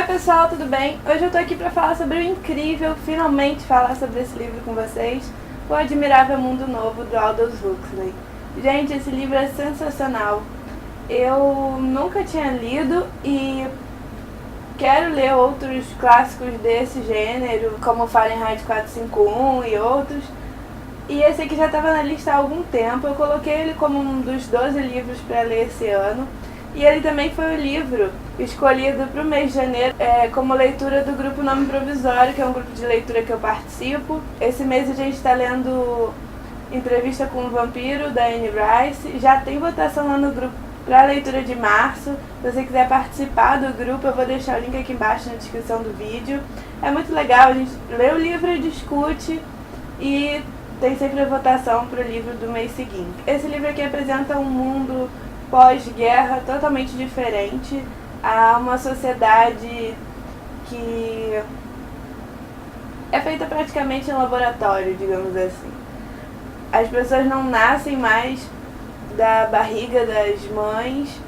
pessoal, tudo bem? Hoje eu tô aqui pra falar sobre o incrível, finalmente falar sobre esse livro com vocês, O Admirável Mundo Novo, do Aldous Huxley. Gente, esse livro é sensacional. Eu nunca tinha lido e quero ler outros clássicos desse gênero, como Fahrenheit 451 e outros. E esse aqui já estava na lista há algum tempo. Eu coloquei ele como um dos 12 livros para ler esse ano. E ele também foi o livro escolhido para o mês de janeiro como leitura do grupo Nome Provisório, que é um grupo de leitura que eu participo. Esse mês a gente está lendo Entrevista com o Vampiro, da Anne Rice. Já tem votação lá no grupo para a leitura de março. Se você quiser participar do grupo, eu vou deixar o link aqui embaixo na descrição do vídeo. É muito legal, a gente lê o livro e discute, e tem sempre a votação para o livro do mês seguinte. Esse livro aqui apresenta um mundo pós-guerra totalmente diferente. Há uma sociedade que é feita praticamente em laboratório, digamos assim. As pessoas não nascem mais da barriga das mães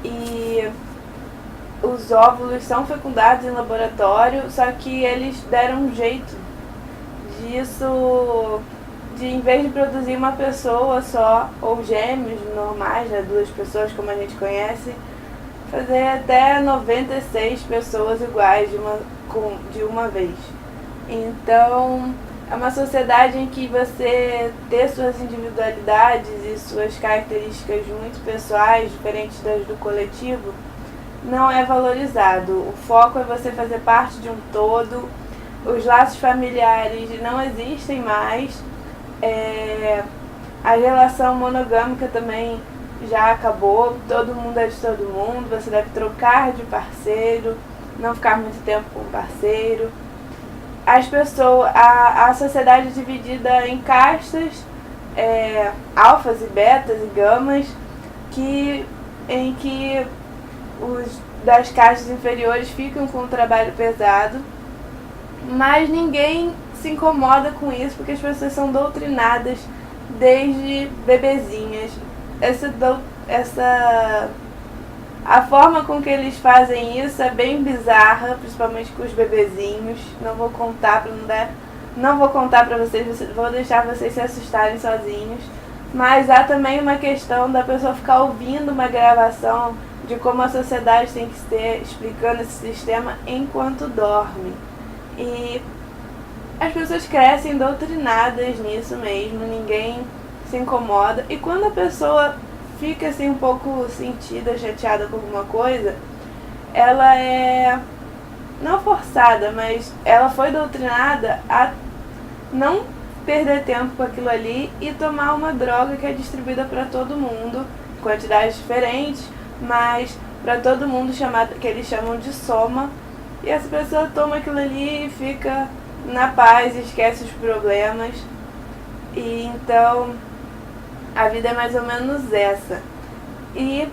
e os óvulos são fecundados em laboratório, só que eles deram um jeito disso, de em vez de produzir uma pessoa só, ou gêmeos normais, né, duas pessoas como a gente conhece, fazer até 96 pessoas iguais de uma vez. Então, é uma sociedade em que você ter suas individualidades e suas características muito pessoais, diferentes das do coletivo, não é valorizado. O foco é você fazer parte de um todo, os laços familiares não existem mais, a relação monogâmica também já acabou, todo mundo é de todo mundo, você deve trocar de parceiro, não ficar muito tempo com o parceiro. As pessoas, a sociedade é dividida em castas, alfas e betas e gamas, em que os das castas inferiores ficam com o trabalho pesado, mas ninguém se incomoda com isso porque as pessoas são doutrinadas desde bebezinhas. A forma com que eles fazem isso é bem bizarra, principalmente com os bebezinhos. Não vou contar para vocês, vou deixar vocês se assustarem sozinhos. Mas há também uma questão da pessoa ficar ouvindo uma gravação de como a sociedade tem que ser, explicando esse sistema enquanto dorme. E as pessoas crescem doutrinadas nisso mesmo, ninguém se incomoda. E quando a pessoa fica assim um pouco sentida, chateada com alguma coisa, ela é não forçada, mas ela foi doutrinada a não perder tempo com aquilo ali e tomar uma droga que é distribuída para todo mundo, quantidades diferentes, mas para todo mundo, que eles chamam de soma. E essa pessoa toma aquilo ali e fica na paz, esquece os problemas. E então a vida é mais ou menos essa. E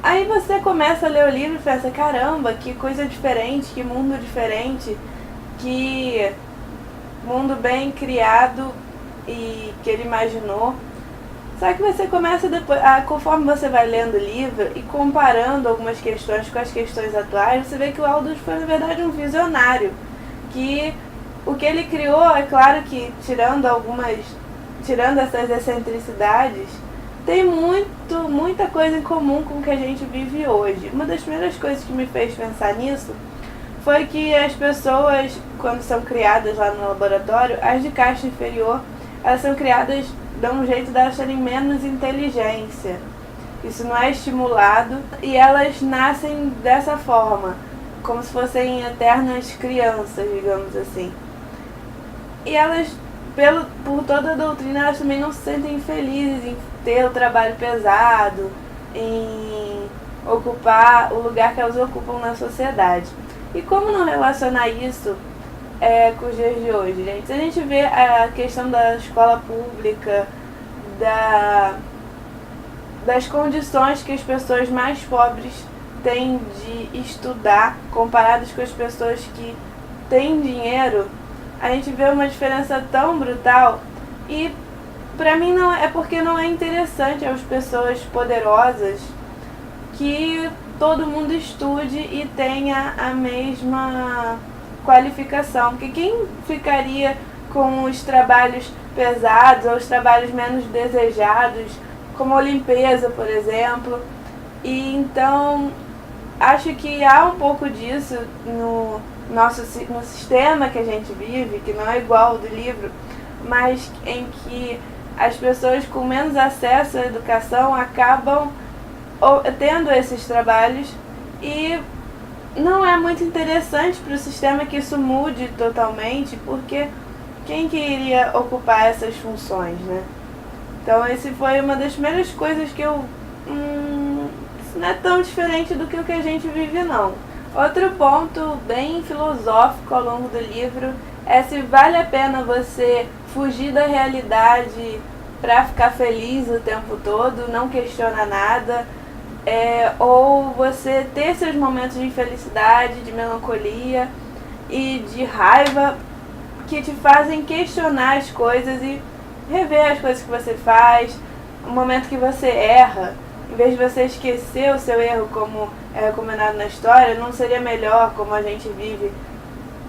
aí você começa a ler o livro e pensa, caramba, que coisa diferente, que mundo diferente, que mundo bem criado e que ele imaginou. Só que você começa depois, conforme você vai lendo o livro e comparando algumas questões com as questões atuais, você vê que o Aldous foi na verdade um visionário, que o que ele criou, é claro que tirando essas excentricidades, tem muita coisa em comum com o que a gente vive hoje. Uma das primeiras coisas que me fez pensar nisso foi que as pessoas, quando são criadas lá no laboratório, as de casta inferior, elas são criadas, dão um jeito de elas terem menos inteligência. Isso não é estimulado e elas nascem dessa forma, como se fossem eternas crianças, digamos assim. E elas, por toda a doutrina, elas também não se sentem felizes em ter o trabalho pesado, em ocupar o lugar que elas ocupam na sociedade. E como não relacionar isso com os dias de hoje, gente? Se a gente vê a questão da escola pública, das condições que as pessoas mais pobres têm de estudar, comparadas com as pessoas que têm dinheiro, a gente vê uma diferença tão brutal. E pra mim não é porque não é interessante às pessoas poderosas que todo mundo estude e tenha a mesma qualificação. Porque quem ficaria com os trabalhos pesados ou os trabalhos menos desejados, como a limpeza, por exemplo? E então acho que há um pouco disso no sistema que a gente vive, que não é igual ao do livro, mas em que as pessoas com menos acesso à educação acabam tendo esses trabalhos, e não é muito interessante para o sistema que isso mude totalmente, porque quem que iria ocupar essas funções, né? Então esse foi uma das primeiras coisas que eu... isso não é tão diferente do que o que a gente vive, não. Outro ponto bem filosófico ao longo do livro é se vale a pena você fugir da realidade para ficar feliz o tempo todo, não questionar nada, ou você ter seus momentos de infelicidade, de melancolia e de raiva que te fazem questionar as coisas e rever as coisas que você faz, o momento que você erra. Em vez de você esquecer o seu erro, como é recomendado na história, não seria melhor, como a gente vive,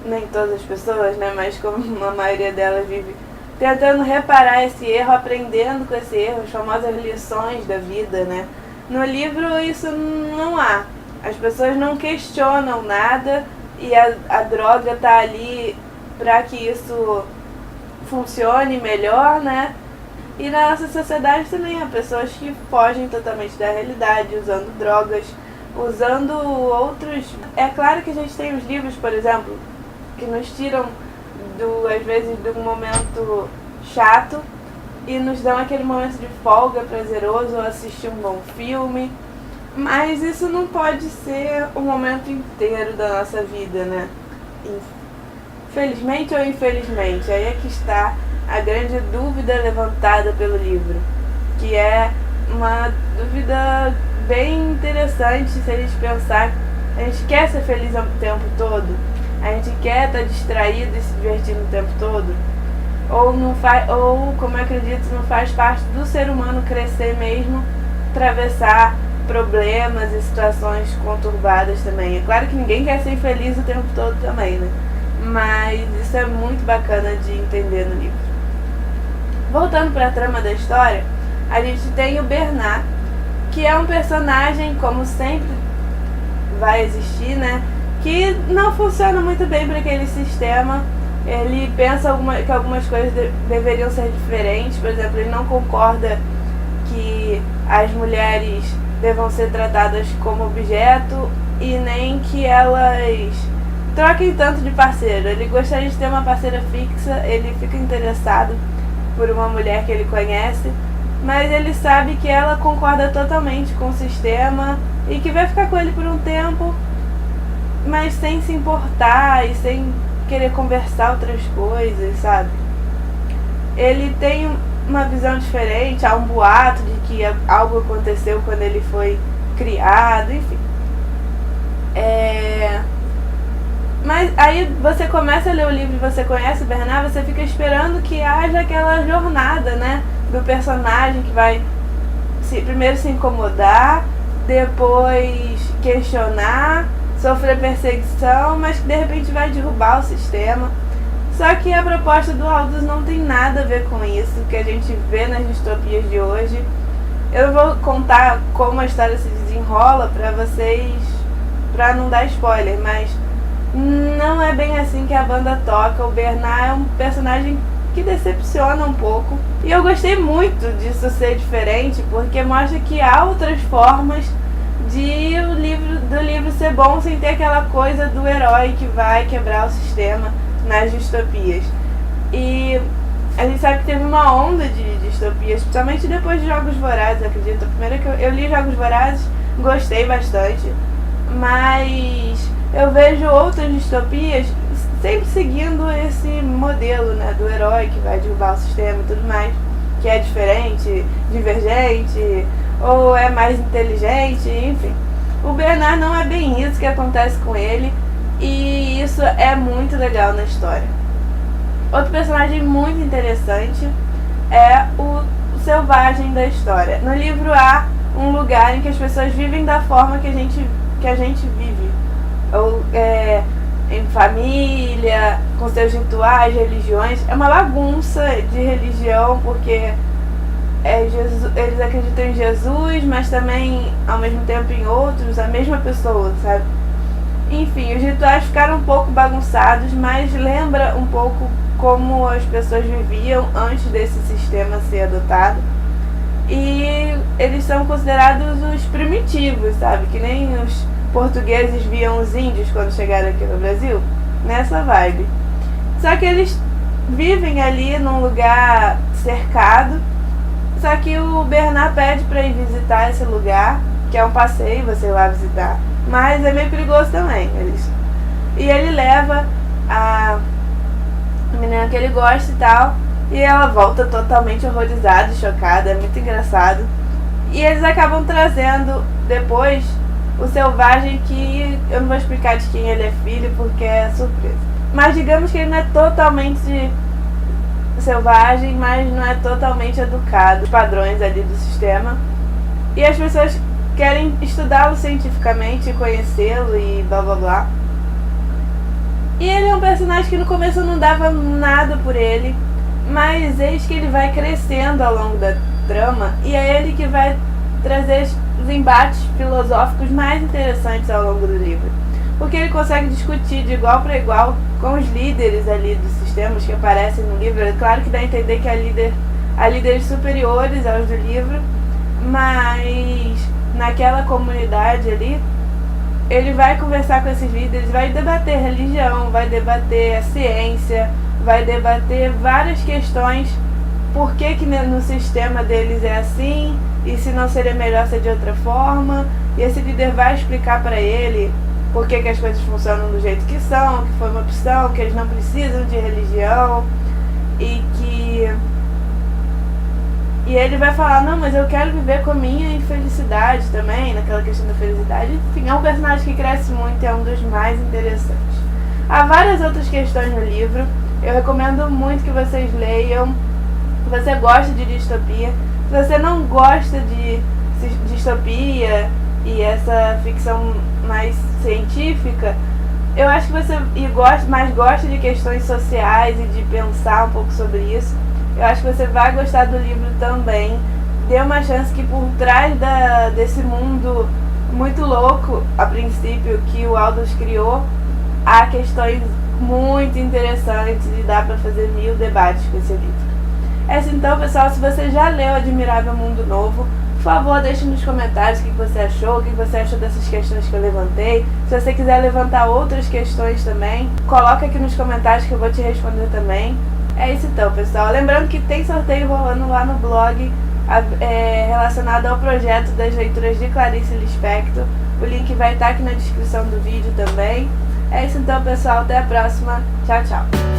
nem todas as pessoas, né, mas como a maioria delas vive, tentando reparar esse erro, aprendendo com esse erro, as famosas lições da vida, né? No livro isso não há. As pessoas não questionam nada e a droga está ali para que isso funcione melhor, né? E na nossa sociedade também há pessoas que fogem totalmente da realidade, usando drogas, usando outros... É claro que a gente tem os livros, por exemplo, que nos tiram, às vezes, de um momento chato e nos dão aquele momento de folga prazeroso, assistir um bom filme. Mas isso não pode ser o momento inteiro da nossa vida, né? Felizmente ou infelizmente, aí é que está a grande dúvida levantada pelo livro, que é uma dúvida bem interessante se a gente pensar. A gente quer ser feliz o tempo todo? A gente quer estar distraído e se divertindo o tempo todo? Ou, como eu acredito, não faz parte do ser humano crescer mesmo, atravessar problemas e situações conturbadas também? É claro que ninguém quer ser infeliz o tempo todo também, né? Mas isso é muito bacana de entender no livro. Voltando para a trama da história, a gente tem o Bernard, que é um personagem, como sempre vai existir, né, que não funciona muito bem para aquele sistema. Ele pensa que algumas coisas deveriam ser diferentes. Por exemplo, ele não concorda que as mulheres devam ser tratadas como objeto e nem que elas troquem tanto de parceiro. Ele gostaria de ter uma parceira fixa, ele fica interessado por uma mulher que ele conhece, mas ele sabe que ela concorda totalmente com o sistema e que vai ficar com ele por um tempo, mas sem se importar e sem querer conversar outras coisas, sabe? Ele tem uma visão diferente, há um boato de que algo aconteceu quando ele foi criado, enfim. Mas aí você começa a ler o livro e você conhece o Bernard, você fica esperando que haja aquela jornada, né, do personagem que vai primeiro se incomodar, depois questionar, sofrer perseguição, mas que de repente vai derrubar o sistema. Só que a proposta do Aldous não tem nada a ver com isso que a gente vê nas distopias de hoje. Eu vou contar como a história se desenrola pra vocês, pra não dar spoiler, mas não é bem assim que a banda toca. O Bernard é um personagem que decepciona um pouco. E eu gostei muito disso ser diferente, porque mostra que há outras formas do livro ser bom sem ter aquela coisa do herói que vai quebrar o sistema nas distopias. E a gente sabe que teve uma onda de distopias, principalmente depois de Jogos Vorazes, acredito. A primeira que eu li Jogos Vorazes, gostei bastante, mas eu vejo outras distopias sempre seguindo esse modelo, né, do herói que vai derrubar o sistema e tudo mais, que é diferente, divergente, ou é mais inteligente, enfim. O Bernard não é bem isso que acontece com ele, e isso é muito legal na história. Outro personagem muito interessante é o selvagem da história. No livro há um lugar em que as pessoas vivem da forma que a gente vive. Ou em família, com seus rituais, religiões. É uma bagunça de religião, porque eles acreditam em Jesus, mas também ao mesmo tempo em outros, a mesma pessoa, sabe? Enfim, os rituais ficaram um pouco bagunçados, mas lembra um pouco como as pessoas viviam antes desse sistema ser adotado. E eles são considerados os primitivos, sabe? Que nem os portugueses viam os índios quando chegaram aqui no Brasil. Nessa vibe. Só que eles vivem ali num lugar cercado. Só que o Bernard pede pra ir visitar esse lugar, que é um passeio, você ir lá visitar. Mas é meio perigoso também. E ele leva a menina que ele gosta e tal. E ela volta totalmente horrorizada e chocada. É muito engraçado. E eles acabam trazendo depois o selvagem, que eu não vou explicar de quem ele é filho porque é surpresa. Mas digamos que ele não é totalmente selvagem, mas não é totalmente educado. Os padrões ali do sistema. E as pessoas querem estudá-lo cientificamente, conhecê-lo e blá blá blá. E ele é um personagem que no começo não dava nada por ele, mas eis que ele vai crescendo ao longo da trama, e é ele que vai trazer os embates filosóficos mais interessantes ao longo do livro. Porque ele consegue discutir de igual para igual com os líderes ali dos sistemas que aparecem no livro. É claro que dá a entender que há líderes superiores aos do livro, mas naquela comunidade ali, ele vai conversar com esses líderes, vai debater religião, vai debater a ciência, vai debater várias questões. Por que no sistema deles é assim, e se não seria melhor ser de outra forma. E esse líder vai explicar para ele por que as coisas funcionam do jeito que são, que foi uma opção, que eles não precisam de religião, e ele vai falar, não, mas eu quero viver com a minha infelicidade também, naquela questão da felicidade. Enfim, é um personagem que cresce muito e é um dos mais interessantes. Há várias outras questões no livro, eu recomendo muito que vocês leiam. Se você gosta de distopia, se você não gosta de distopia e essa ficção mais científica, eu acho que você mais gosta de questões sociais e de pensar um pouco sobre isso, eu acho que você vai gostar do livro também. Dê uma chance, que por trás desse mundo muito louco, a princípio, que o Aldous criou, há questões muito interessantes e dá para fazer 1000 debates com esse livro. É assim, então, pessoal, se você já leu Admirável Mundo Novo, por favor, deixe nos comentários o que você achou, o que você achou dessas questões que eu levantei. Se você quiser levantar outras questões também, coloca aqui nos comentários que eu vou te responder também. É isso então, pessoal. Lembrando que tem sorteio rolando lá no blog relacionado ao projeto das leituras de Clarice Lispector. O link vai estar aqui na descrição do vídeo também. É isso então, pessoal. Até a próxima. Tchau, tchau.